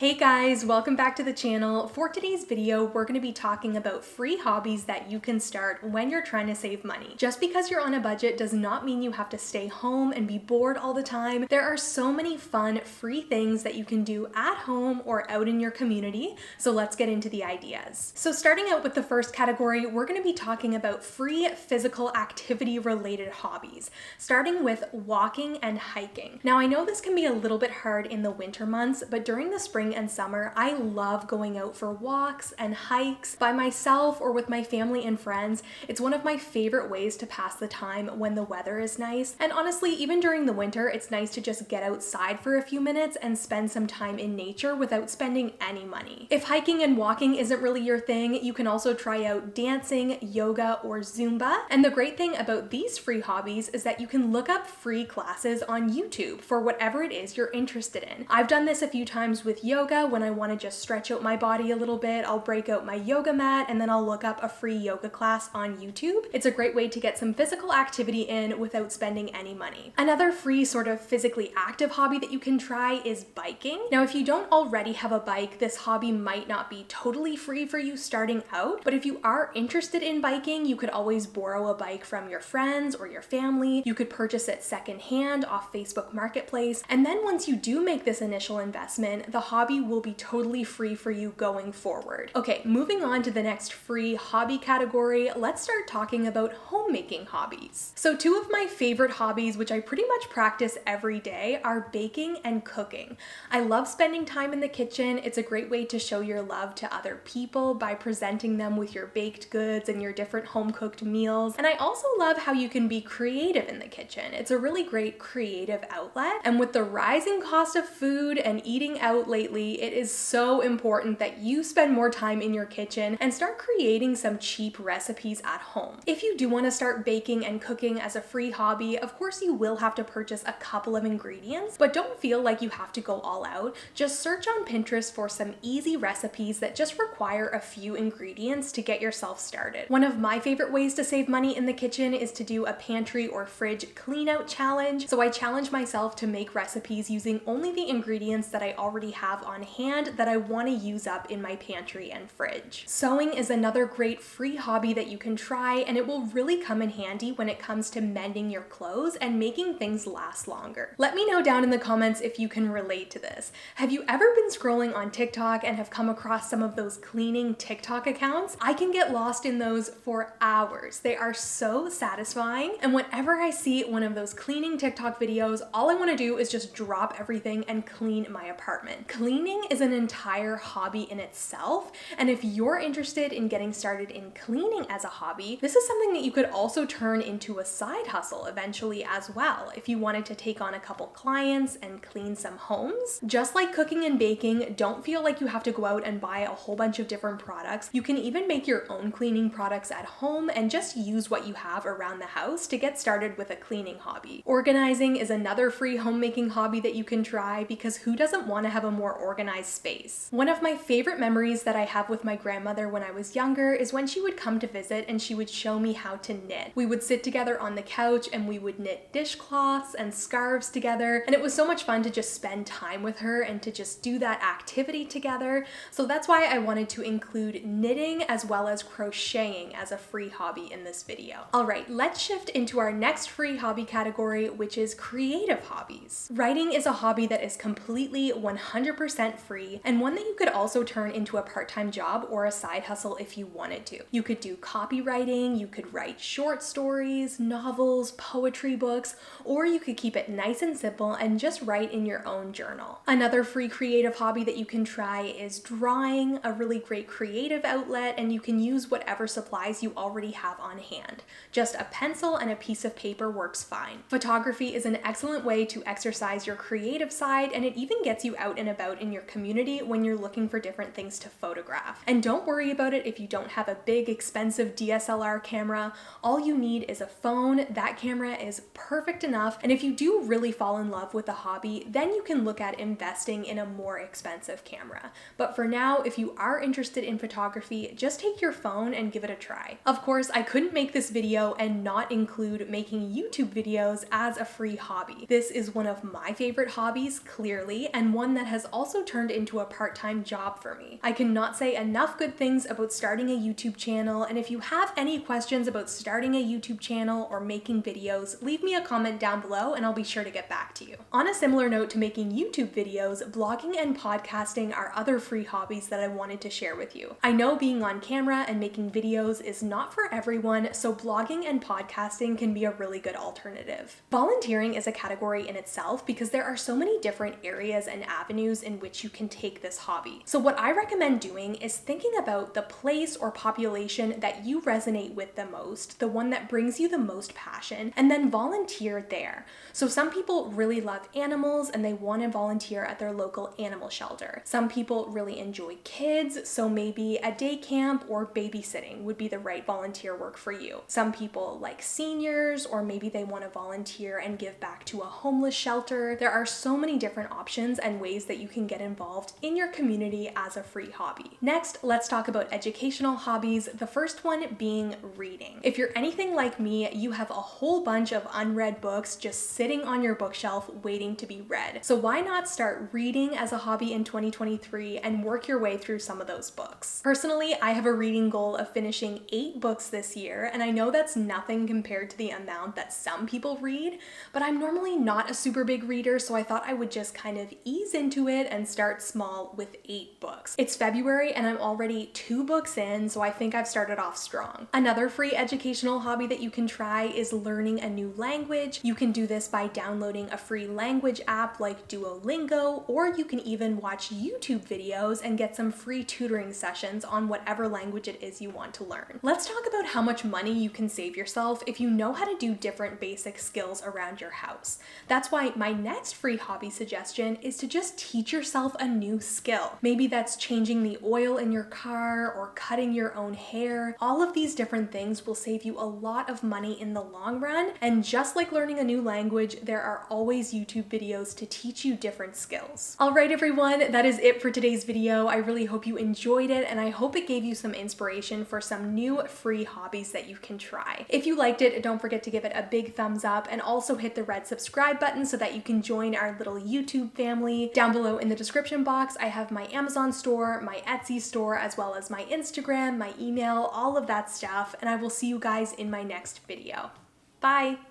Hey guys, welcome back to the channel. For today's video, we're going to be talking about free hobbies that you can start when you're trying to save money. Just because you're on a budget does not mean you have to stay home and be bored all the time. There are so many fun, free things that you can do at home or out in your community. So let's get into the ideas. So starting out with the first category, we're going to be talking about free physical activity related hobbies, starting with walking and hiking. Now I know this can be a little bit hard in the winter months, but during the spring and summer, I love going out for walks and hikes by myself or with my family and friends. It's one of my favorite ways to pass the time when the weather is nice. And honestly, even during the winter, it's nice to just get outside for a few minutes and spend some time in nature without spending any money. If hiking and walking isn't really your thing, you can also try out dancing, yoga, or Zumba. And the great thing about these free hobbies is that you can look up free classes on YouTube for whatever it is you're interested in. I've done this a few times with yoga. When I want to just stretch out my body a little bit, I'll break out my yoga mat and then I'll look up a free yoga class on YouTube. It's a great way to get some physical activity in without spending any money. Another free sort of physically active hobby that you can try is biking. Now, if you don't already have a bike, this hobby might not be totally free for you starting out, but if you are interested in biking, you could always borrow a bike from your friends or your family. You could purchase it secondhand off Facebook Marketplace. And then once you do make this initial investment, the hobby will be totally free for you going forward. Okay, moving on to the next free hobby category, let's start talking about homemaking hobbies. So two of my favorite hobbies, which I pretty much practice every day, are baking and cooking. I love spending time in the kitchen. It's a great way to show your love to other people by presenting them with your baked goods and your different home-cooked meals. And I also love how you can be creative in the kitchen. It's a really great creative outlet. And with the rising cost of food and eating out lately, it is so important that you spend more time in your kitchen and start creating some cheap recipes at home. If you do want to start baking and cooking as a free hobby, of course you will have to purchase a couple of ingredients, but don't feel like you have to go all out. Just search on Pinterest for some easy recipes that just require a few ingredients to get yourself started. One of my favorite ways to save money in the kitchen is to do a pantry or fridge clean out challenge. So I challenge myself to make recipes using only the ingredients that I already have on hand that I want to use up in my pantry and fridge. Sewing is another great free hobby that you can try, and it will really come in handy when it comes to mending your clothes and making things last longer. Let me know down in the comments if you can relate to this. Have you ever been scrolling on TikTok and have come across some of those cleaning TikTok accounts? I can get lost in those for hours. They are so satisfying, and whenever I see one of those cleaning TikTok videos, all I want to do is just drop everything and clean my apartment. Cleaning is an entire hobby in itself, and if you're interested in getting started in cleaning as a hobby, this is something that you could also turn into a side hustle eventually as well if you wanted to take on a couple clients and clean some homes. Just like cooking and baking, don't feel like you have to go out and buy a whole bunch of different products. You can even make your own cleaning products at home and just use what you have around the house to get started with a cleaning hobby. Organizing is another free homemaking hobby that you can try, because who doesn't want to have a more organized space? One of my favorite memories that I have with my grandmother when I was younger is when she would come to visit and she would show me how to knit. We would sit together on the couch and we would knit dishcloths and scarves together, and it was so much fun to just spend time with her and to just do that activity together. So that's why I wanted to include knitting as well as crocheting as a free hobby in this video. All right, let's shift into our next free hobby category, which is creative hobbies. Writing is a hobby that is completely 100% free, and one that you could also turn into a part-time job or a side hustle if you wanted to. You could do copywriting, you could write short stories, novels, poetry books, or you could keep it nice and simple and just write in your own journal. Another free creative hobby that you can try is drawing, a really great creative outlet, and you can use whatever supplies you already have on hand. Just a pencil and a piece of paper works fine. Photography is an excellent way to exercise your creative side, and it even gets you out and about in your community when you're looking for different things to photograph. And don't worry about it if you don't have a big expensive DSLR camera. All you need is a phone. That camera is perfect enough. And if you do really fall in love with the hobby, then you can look at investing in a more expensive camera. But for now, if you are interested in photography, just take your phone and give it a try. Of course, I couldn't make this video and not include making YouTube videos as a free hobby. This is one of my favorite hobbies, clearly, and one that has also also turned into a part-time job for me. I cannot say enough good things about starting a YouTube channel, and if you have any questions about starting a YouTube channel or making videos, leave me a comment down below and I'll be sure to get back to you. On a similar note to making YouTube videos, blogging and podcasting are other free hobbies that I wanted to share with you. I know being on camera and making videos is not for everyone, so blogging and podcasting can be a really good alternative. Volunteering is a category in itself because there are so many different areas and avenues in which you can take this hobby. So what I recommend doing is thinking about the place or population that you resonate with the most, the one that brings you the most passion, and then volunteer there. So some people really love animals and they want to volunteer at their local animal shelter. Some people really enjoy kids, so maybe a day camp or babysitting would be the right volunteer work for you. Some people like seniors, or maybe they want to volunteer and give back to a homeless shelter. There are so many different options and ways that you can get involved in your community as a free hobby. Next, let's talk about educational hobbies, the first one being reading. If you're anything like me, you have a whole bunch of unread books just sitting on your bookshelf waiting to be read. So why not start reading as a hobby in 2023 and work your way through some of those books? Personally, I have a reading goal of finishing 8 books this year, and I know that's nothing compared to the amount that some people read, but I'm normally not a super big reader, so I thought I would just kind of ease into it and start small with 8 books. It's February and I'm already 2 books in, so I think I've started off strong. Another free educational hobby that you can try is learning a new language. You can do this by downloading a free language app like Duolingo, or you can even watch YouTube videos and get some free tutoring sessions on whatever language it is you want to learn. Let's talk about how much money you can save yourself if you know how to do different basic skills around your house. That's why my next free hobby suggestion is to just teach yourself a new skill. Maybe that's changing the oil in your car or cutting your own hair. All of these different things will save you a lot of money in the long run, and just like learning a new language, there are always YouTube videos to teach you different skills. All right, everyone, that is it for today's video. I really hope you enjoyed it, and I hope it gave you some inspiration for some new free hobbies that you can try. If you liked it, don't forget to give it a big thumbs up and also hit the red subscribe button so that you can join our little YouTube family. Down below in the description box, I have my Amazon store, my Etsy store, as well as my Instagram, my email, all of that stuff, and I will see you guys in my next video. Bye!